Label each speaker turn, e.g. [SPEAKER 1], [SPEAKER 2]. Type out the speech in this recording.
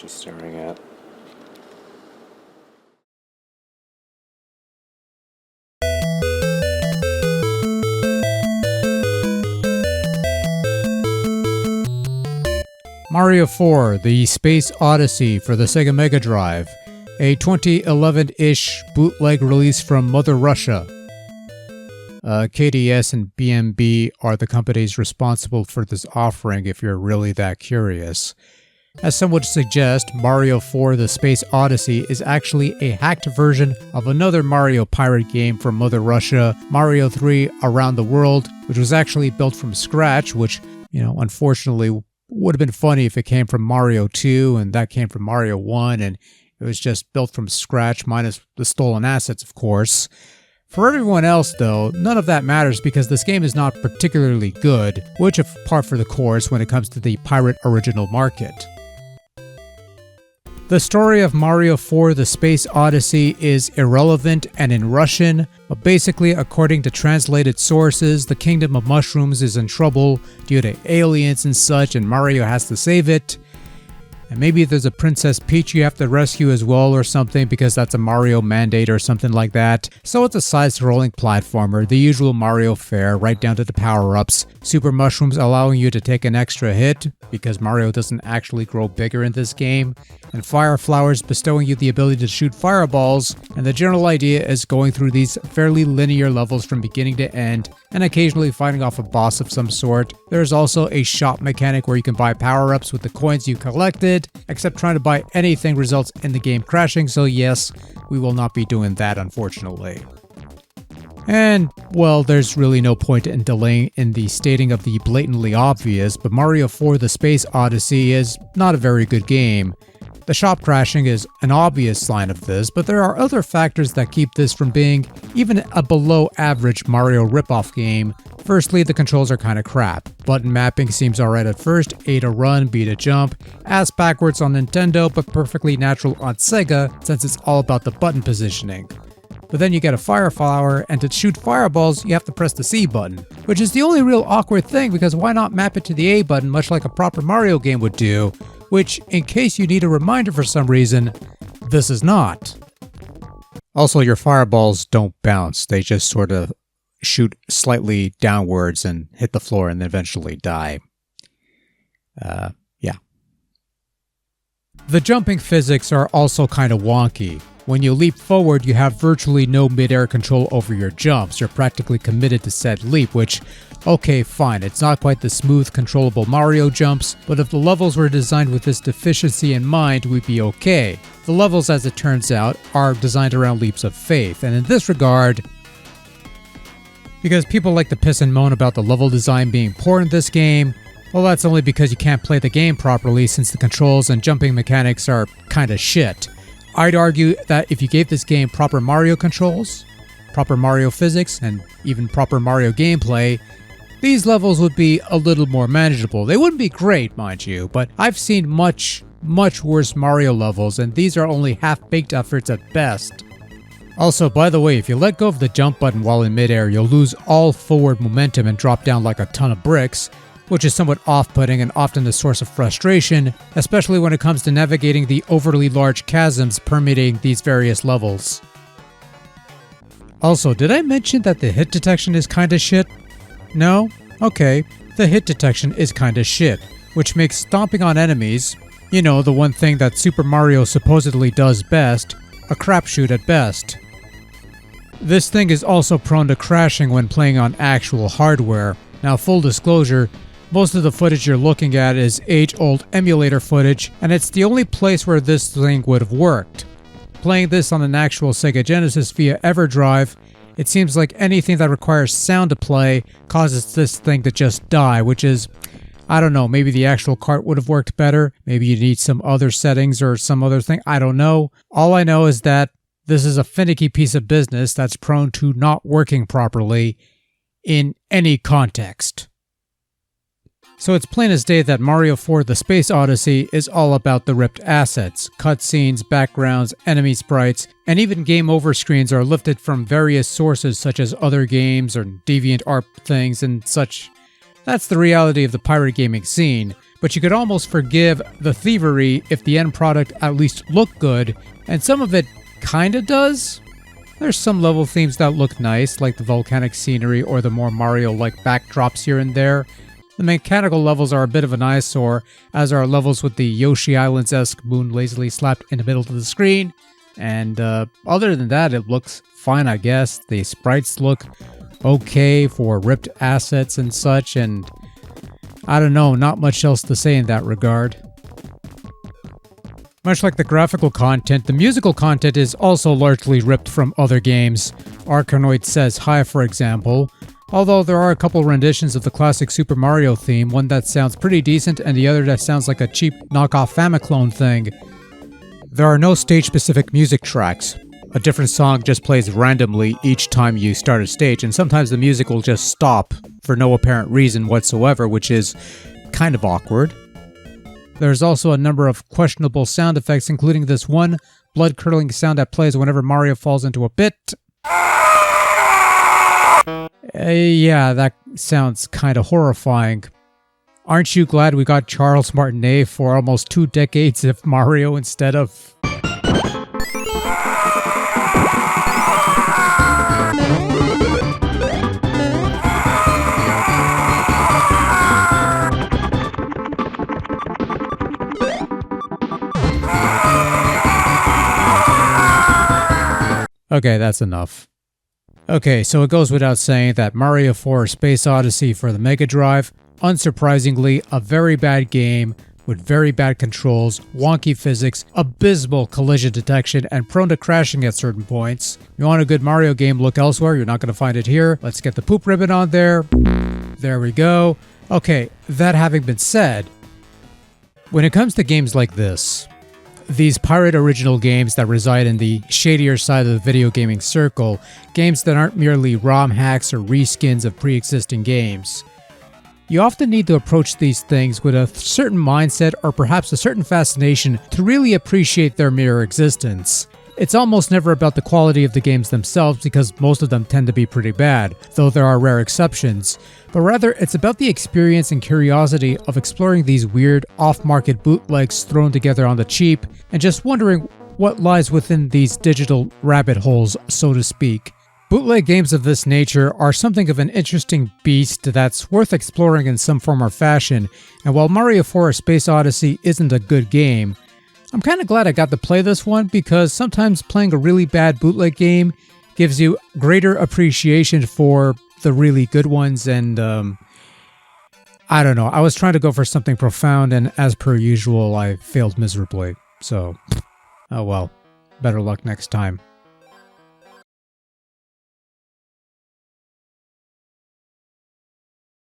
[SPEAKER 1] she's staring at.
[SPEAKER 2] Mario 4, the Space Odyssey for the Sega Mega Drive, a 2011-ish bootleg release from Mother Russia. KDS and BMB are the companies responsible for this offering if you're really that curious. As some would suggest, Mario 4 The Space Odyssey is actually a hacked version of another Mario pirate game from Mother Russia, Mario 3 Around the World, which was actually built from scratch, which, unfortunately would have been funny if it came from Mario 2 and that came from Mario 1 and it was just built from scratch minus the stolen assets, of course. For everyone else, though, none of that matters because this game is not particularly good, which is par for the course when it comes to the pirate original market. The story of Mario 4 The Space Odyssey is irrelevant and in Russian, but basically, according to translated sources, the Kingdom of Mushrooms is in trouble due to aliens and such, and Mario has to save it. And maybe there's a Princess Peach you have to rescue as well or something because that's a Mario mandate or something like that. So it's a side-scrolling platformer, the usual Mario fare, right down to the power-ups. Super Mushrooms allowing you to take an extra hit because Mario doesn't actually grow bigger in this game. And Fire Flowers bestowing you the ability to shoot fireballs. And the general idea is going through these fairly linear levels from beginning to end and occasionally fighting off a boss of some sort. There's also a shop mechanic where you can buy power-ups with the coins you collected, except trying to buy anything results in the game crashing, so yes, we will not be doing that unfortunately. And, well, there's really no point in delaying in the stating of the blatantly obvious, but Mario 4 The Space Odyssey is not a very good game. The shop crashing is an obvious sign of this, but there are other factors that keep this from being even a below-average Mario ripoff game. Firstly, the controls are kinda crap. Button mapping seems alright at first, A to run, B to jump, ass backwards on Nintendo, but perfectly natural on Sega since it's all about the button positioning. But then you get a Fire Flower, and to shoot fireballs, you have to press the C button, which is the only real awkward thing because why not map it to the A button much like a proper Mario game would do, which, in case you need a reminder for some reason, this is not. Also, your fireballs don't bounce, they just sort of shoot slightly downwards and hit the floor and eventually die. Yeah. The jumping physics are also kind of wonky. When you leap forward, you have virtually no mid-air control over your jumps. You're practically committed to said leap, which, okay, fine, it's not quite the smooth, controllable Mario jumps, but if the levels were designed with this deficiency in mind, we'd be okay. The levels, as it turns out, are designed around leaps of faith, and in this regard, because people like to piss and moan about the level design being poor in this game, well, that's only because you can't play the game properly since the controls and jumping mechanics are kinda shit. I'd argue that if you gave this game proper Mario controls, proper Mario physics, and even proper Mario gameplay, these levels would be a little more manageable. They wouldn't be great, mind you, but I've seen much worse Mario levels, and these are only half-baked efforts at best. Also, by the way, if you let go of the jump button while in midair, you'll lose all forward momentum and drop down like a ton of bricks, which is somewhat off-putting and often the source of frustration, especially when it comes to navigating the overly large chasms permeating these various levels. Also, did I mention that the hit detection is kinda shit? No? Okay, the hit detection is kinda shit, which makes stomping on enemies, the one thing that Super Mario supposedly does best, a crapshoot at best. This thing is also prone to crashing when playing on actual hardware. Now, full disclosure, most of the footage you're looking at is age-old emulator footage, and it's the only place where this thing would have worked. Playing this on an actual Sega Genesis via EverDrive, it seems like anything that requires sound to play causes this thing to just die, which is, I don't know, maybe the actual cart would have worked better, maybe you need some other settings or some other thing, I don't know. All I know is that this is a finicky piece of business that's prone to not working properly in any context. So it's plain as day that Mario 4 The Space Odyssey is all about the ripped assets. Cutscenes, backgrounds, enemy sprites, and even game over screens are lifted from various sources such as other games or DeviantArt things and such. That's the reality of the pirate gaming scene. but you could almost forgive the thievery if the end product at least looked good, and some of it kinda does. There's some level themes that look nice, like the volcanic scenery or the more Mario-like backdrops here and there. The mechanical levels are a bit of an eyesore, as are levels with the Yoshi Islands-esque moon lazily slapped in the middle of the screen. And other than that, it looks fine, I guess. The sprites look okay for ripped assets and such, and I don't know, not much else to say in that regard. Much like the graphical content, the musical content is also largely ripped from other games. Arkanoid Says Hi, for example. Although there are a couple renditions of the classic Super Mario theme, one that sounds pretty decent and the other that sounds like a cheap knockoff Famiclone thing. There are no stage-specific music tracks. A different song just plays randomly each time you start a stage, and sometimes the music will just stop for no apparent reason whatsoever, which is kind of awkward. There's also a number of questionable sound effects, including this one blood-curdling sound that plays whenever Mario falls into a pit. Yeah, that sounds kind of horrifying. Aren't you glad we got Charles Martinet for almost 2 decades of Mario instead of... Okay, that's enough. Okay, so it goes without saying that Mario 4 Space Odyssey for the Mega Drive, unsurprisingly, a very bad game with very bad controls, wonky physics, abysmal collision detection, and prone to crashing at certain points. You want a good Mario game, look elsewhere, you're not going to find it here. Let's get the poop ribbon on there. There we go. Okay, that having been said, when it comes to games like this, these pirate original games that reside in the shadier side of the video gaming circle, games that aren't merely ROM hacks or reskins of pre-existing games, you often need to approach these things with a certain mindset or perhaps a certain fascination to really appreciate their mere existence. It's almost never about the quality of the games themselves because most of them tend to be pretty bad, though there are rare exceptions, but rather it's about the experience and curiosity of exploring these weird, off-market bootlegs thrown together on the cheap, and just wondering what lies within these digital rabbit holes, so to speak. Bootleg games of this nature are something of an interesting beast that's worth exploring in some form or fashion, and while Mario 4 Space Odyssey isn't a good game, I'm kinda glad I got to play this one because sometimes playing a really bad bootleg game gives you greater appreciation for the really good ones, and I don't know, I was trying to go for something profound and as per usual I failed miserably, so oh well, better luck next time.